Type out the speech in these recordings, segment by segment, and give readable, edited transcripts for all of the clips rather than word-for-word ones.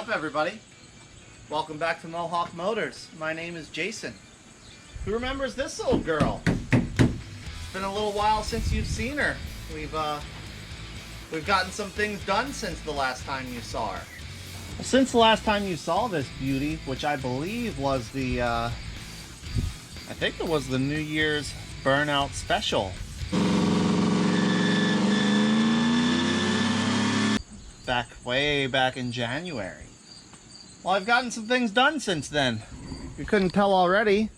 up, everybody? Welcome back to Mohawk Motors. My name is Jason. Who remembers this little girl? It's been a little while since you've seen her. We've gotten some things done since the last time you saw her. Well, since the last time you saw this beauty, which I believe was the I think it was the New Year's Burnout Special. Way back in January. Well, I've gotten some things done since then. If you couldn't tell already,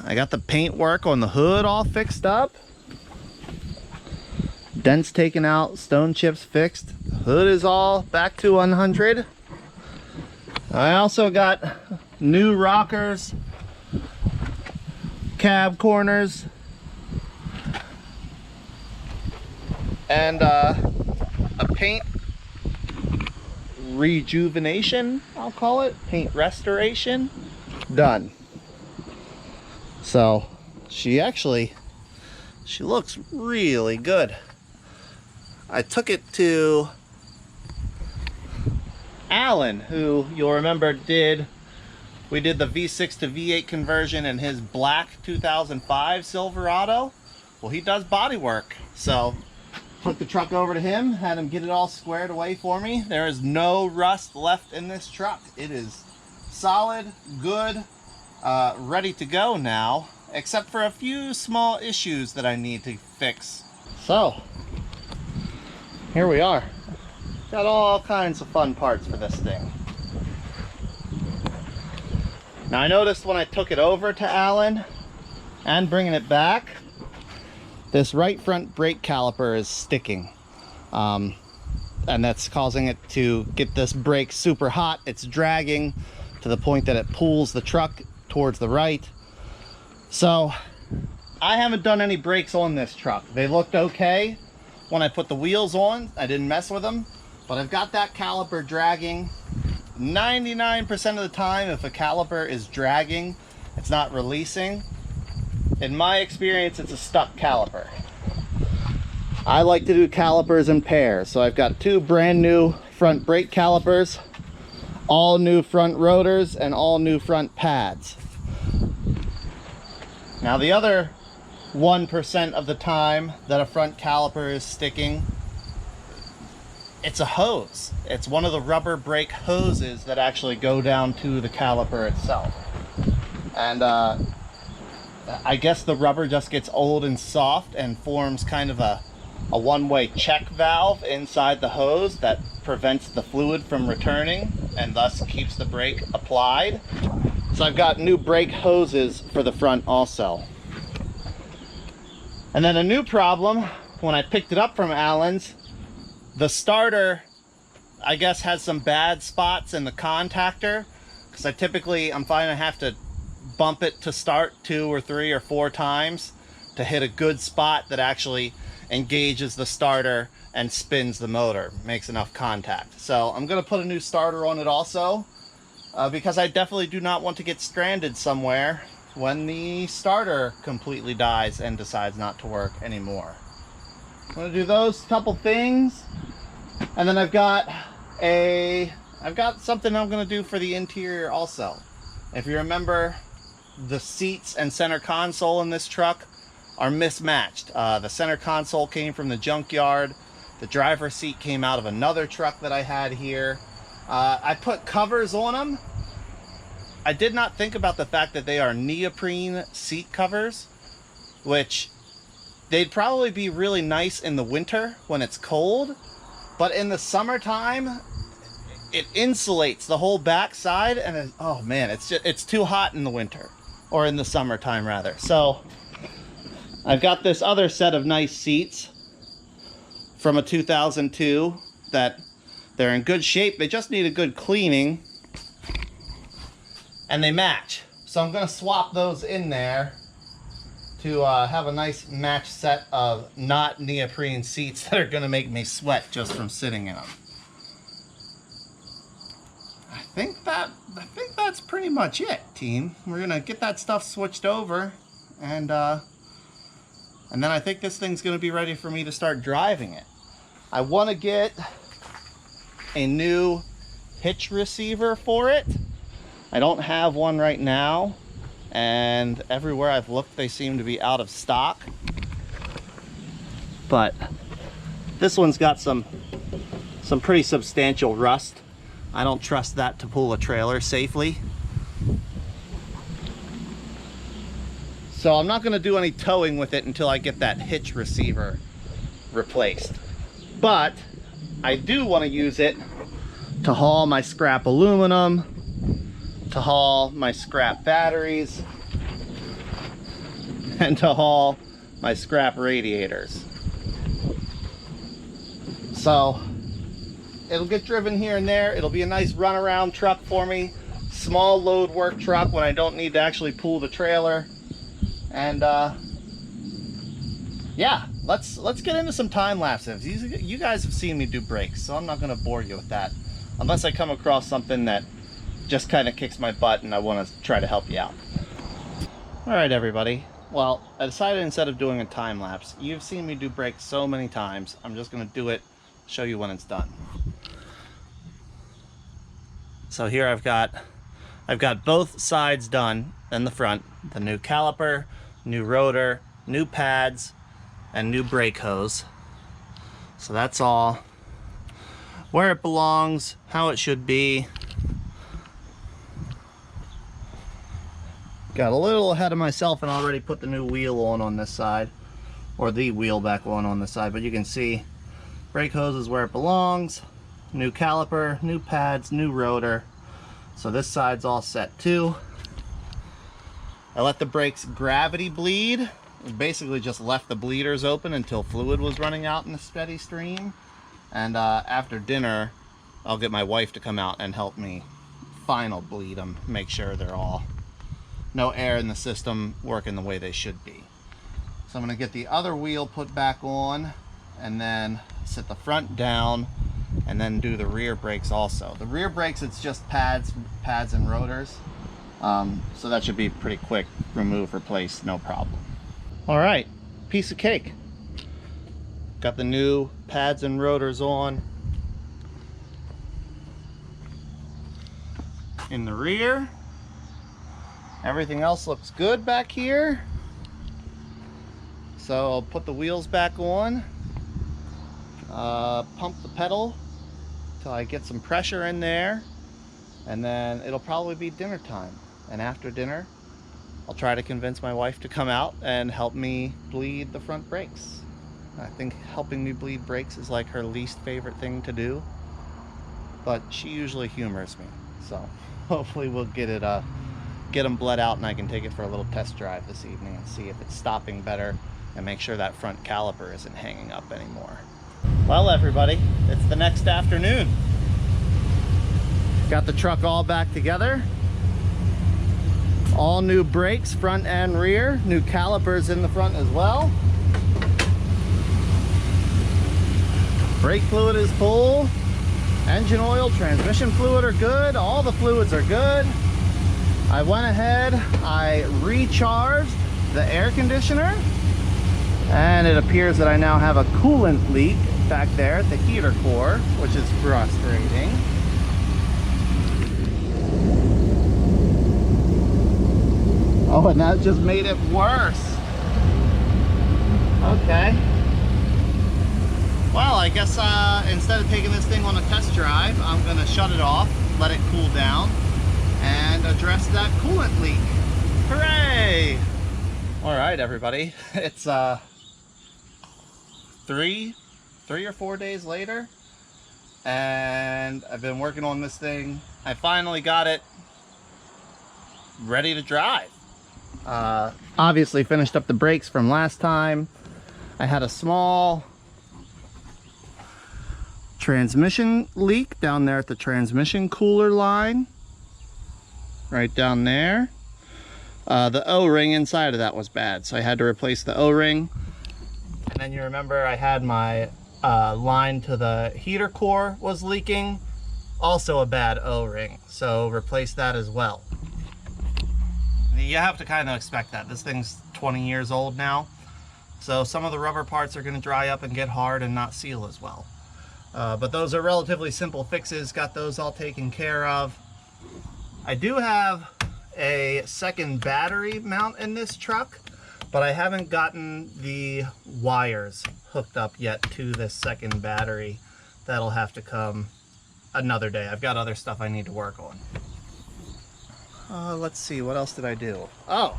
I got the paint work on the hood all fixed up. Dents taken out, stone chips fixed. The hood is all back to 100. I also got new rockers, cab corners, and a paint rejuvenation, I'll call it, paint restoration done. So she looks really good. I took it to Alan, who you'll remember we did the V6 to V8 conversion in his black 2005 Silverado. Well, he does body work, so took the truck over to him, had him get it all squared away for me. There is no rust left in this truck. It is solid, good, ready to go now, except for a few small issues that I need to fix. So, here we are. Got all kinds of fun parts for this thing. Now, I noticed when I took it over to Alan and bringing it back, this right front brake caliper is sticking, and that's causing it to get this brake super hot. It's dragging to the point that it pulls the truck towards the right. So I haven't done any brakes on this truck. They looked okay when I put the wheels on. I didn't mess with them, but I've got that caliper dragging. 99% of the time, if a caliper is dragging, it's not releasing. In my experience, it's a stuck caliper. I like to do calipers in pairs, so I've got two brand new front brake calipers, all new front rotors, and all new front pads. Now, the other 1% of the time that a front caliper is sticking, it's a hose. It's one of the rubber brake hoses that actually go down to the caliper itself. And I guess the rubber just gets old and soft and forms kind of a one-way check valve inside the hose that prevents the fluid from returning and thus keeps the brake applied. So I've got new brake hoses for the front also. And then a new problem, when I picked it up from Allen's, the starter, I guess, has some bad spots in the contactor, because I'm finding I have to bump it to start 2 or 3 or 4 times to hit a good spot that actually engages the starter and spins the motor, makes enough contact. So I'm going to put a new starter on it also, because I definitely do not want to get stranded somewhere when the starter completely dies and decides not to work anymore. I'm going to do those couple things, and then I've got something I'm going to do for the interior also. If you remember, the seats and center console in this truck are mismatched. The center console came from the junkyard. The driver's seat came out of another truck that I had here. I put covers on them. I did not think about the fact that they are neoprene seat covers, which they'd probably be really nice in the winter when it's cold, but in the summertime, it insulates the whole back side, and oh man, it's too hot in the winter, or in the summertime rather. So I've got this other set of nice seats from a 2002 that they're in good shape. They just need a good cleaning, and they match. So I'm going to swap those in there to have a nice match set of not neoprene seats that are going to make me sweat just from sitting in them. I think that's pretty much it, team. We're gonna get that stuff switched over, and then I think this thing's gonna be ready for me to start driving it. I want to get a new hitch receiver for it. I don't have one right now, and everywhere I've looked they seem to be out of stock. But this one's got some pretty substantial rust. I don't trust that to pull a trailer safely. So I'm not going to do any towing with it until I get that hitch receiver replaced. But I do want to use it to haul my scrap aluminum, to haul my scrap batteries, and to haul my scrap radiators. So it'll get driven here and there. It'll be a nice runaround truck for me. Small load work truck when I don't need to actually pull the trailer. And yeah, let's get into some time lapses. You guys have seen me do brakes, so I'm not going to bore you with that unless I come across something that just kind of kicks my butt and I want to try to help you out. All right, everybody. Well, I decided instead of doing a time lapse, you've seen me do brakes so many times, I'm just going to do it, show you when it's done. So here I've got both sides done in the front, the new caliper, new rotor, new pads, and new brake hose. So that's all where it belongs, how it should be. Got a little ahead of myself and already put the new wheel on this side, or the wheel back on this side, but you can see brake hose is where it belongs, new caliper, new pads, new rotor. So this side's all set too. I let the brakes gravity bleed. Basically just left the bleeders open until fluid was running out in a steady stream. And after dinner, I'll get my wife to come out and help me final bleed them, make sure they're all, no air in the system, working the way they should be. So I'm gonna get the other wheel put back on and then sit the front down and then do the rear brakes also. The rear brakes, it's just pads and rotors. So that should be pretty quick, remove, replace, no problem. All right, piece of cake. Got the new pads and rotors on in the rear. Everything else looks good back here. So I'll put the wheels back on, pump the pedal till I get some pressure in there, and then it'll probably be dinner time. And after dinner, I'll try to convince my wife to come out and help me bleed the front brakes. I think helping me bleed brakes is like her least favorite thing to do, but she usually humors me. So hopefully we'll get them bled out and I can take it for a little test drive this evening and see if it's stopping better and make sure that front caliper isn't hanging up anymore. Well, everybody, it's the next afternoon. Got the truck all back together. All new brakes, front and rear. New calipers in the front as well. Brake fluid is full. Engine oil, transmission fluid are good. All the fluids are good. I went ahead, I recharged the air conditioner, and it appears that I now have a coolant leak back there at the heater core, which is frustrating. Oh, and that just made it worse. Okay. Well, I guess instead of taking this thing on a test drive, I'm gonna shut it off, let it cool down, and address that coolant leak. Hooray! All right, everybody. It's 3 or 4 days later, and I've been working on this thing. I finally got it ready to drive. Obviously finished up the brakes from last time. I had a small transmission leak down there at the transmission cooler line, right down there. The O-ring inside of that was bad, so I had to replace the O-ring. And then you remember I had my line to the heater core was leaking, also a bad O-ring, so replace that as well. You have to kind of expect that. This thing's 20 years old now, so some of the rubber parts are going to dry up and get hard and not seal as well. But those are relatively simple fixes. Got those all taken care of. I do have a second battery mount in this truck, but I haven't gotten the wires hooked up yet to this second battery. That'll have to come another day. I've got other stuff I need to work on. Let's see, what else did I do? Oh!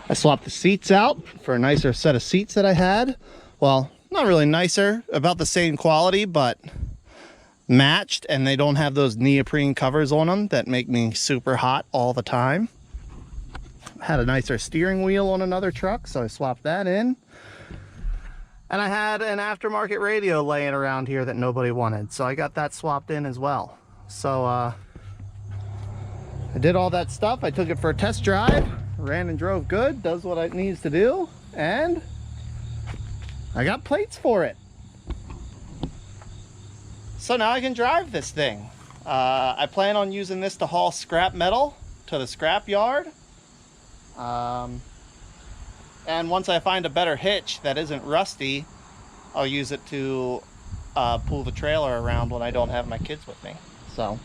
I swapped the seats out for a nicer set of seats that I had. Well, not really nicer, about the same quality, but matched, and they don't have those neoprene covers on them that make me super hot all the time. Had a nicer steering wheel on another truck, so I swapped that in. And I had an aftermarket radio laying around here that nobody wanted, so I got that swapped in as well. So I did all that stuff. I took it for a test drive, ran and drove good, does what it needs to do, and I got plates for it. So now I can drive this thing. I plan on using this to haul scrap metal to the scrap yard. And once I find a better hitch that isn't rusty, I'll use it to pull the trailer around when I don't have my kids with me. So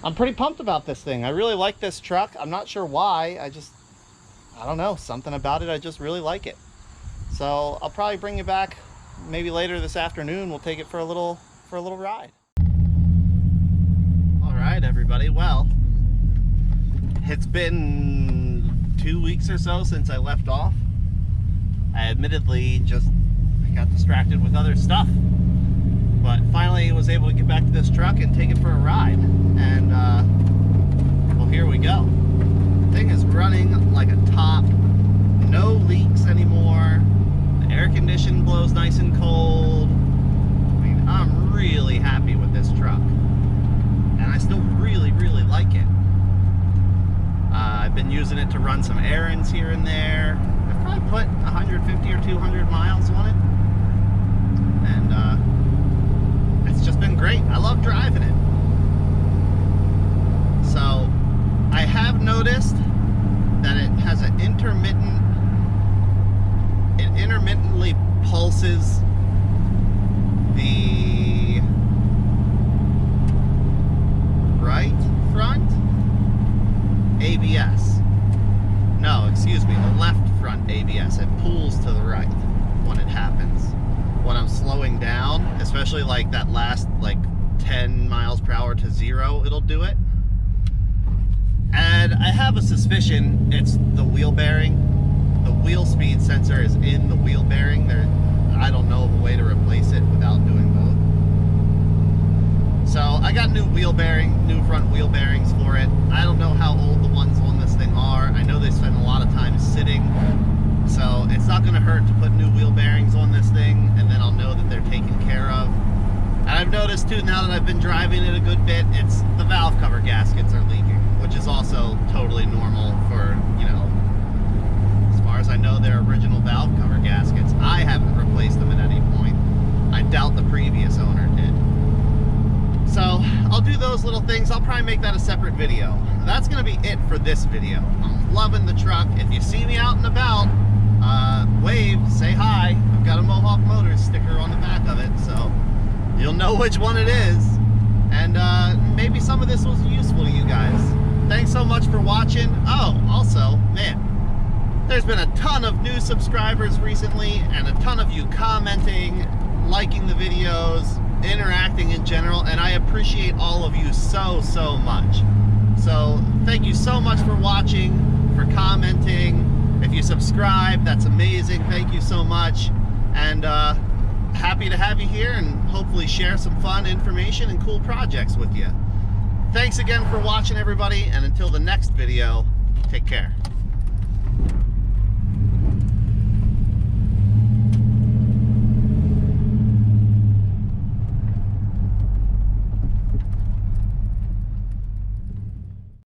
I'm pretty pumped about this thing. I really like this truck. I'm not sure why. I don't know, something about it. I just really like it. So I'll probably bring you back maybe later this afternoon. We'll take it for a little ride. All right, everybody. Well, it's been 2 weeks or so since I left off. I admittedly I got distracted with other stuff, but finally was able to get back to this truck and take it for a ride. And well, here we go. The thing is running like a top. No leaks anymore. The air conditioning blows nice and cold. I mean, I'm really happy with this truck, and I still really like it. I've been using it to run some errands here and there. I've probably put 150 or 200 miles on it, and it's just been great. I love driving it. So I have noticed that it has an intermittently pulses the right front ABS. No, excuse me, the left front ABS. It pulls to the right when it happens. When I'm slowing down, especially like that last 10 miles per hour to 0, it'll do it. And I have a suspicion it's the wheel bearing. The wheel speed sensor is in the wheel bearing. I don't know of a way to replace it without doing both. So I got new front wheel bearings for it. I don't know how old the ones on this thing are. I know they spend a lot of time sitting, so it's not going to hurt to put new wheel bearings on this thing, and then I'll know that they're taken care of. And I've noticed too, now that I've been driving it a good bit, it's the valve cover gaskets are leaking, which is also totally normal for, as far as I know, they're original valve cover gaskets. I haven't replaced them at any point. I doubt the previous owner did. So I'll do those little things. I'll probably make that a separate video. That's gonna be it for this video. I'm loving the truck. If you see me out and about, wave, say hi. I've got a Mohawk Motors sticker on the back of it, so you'll know which one it is. And maybe some of this was useful to you guys. Thanks so much for watching. Oh, also, man, there's been a ton of new subscribers recently, and a ton of you commenting, liking the videos, interacting in general, and I appreciate all of you so much. So thank you so much for watching, for commenting. If you subscribe, that's amazing. Thank you so much. And happy to have you here and hopefully share some fun information and cool projects with you. Thanks again for watching, everybody, and until the next video, take care.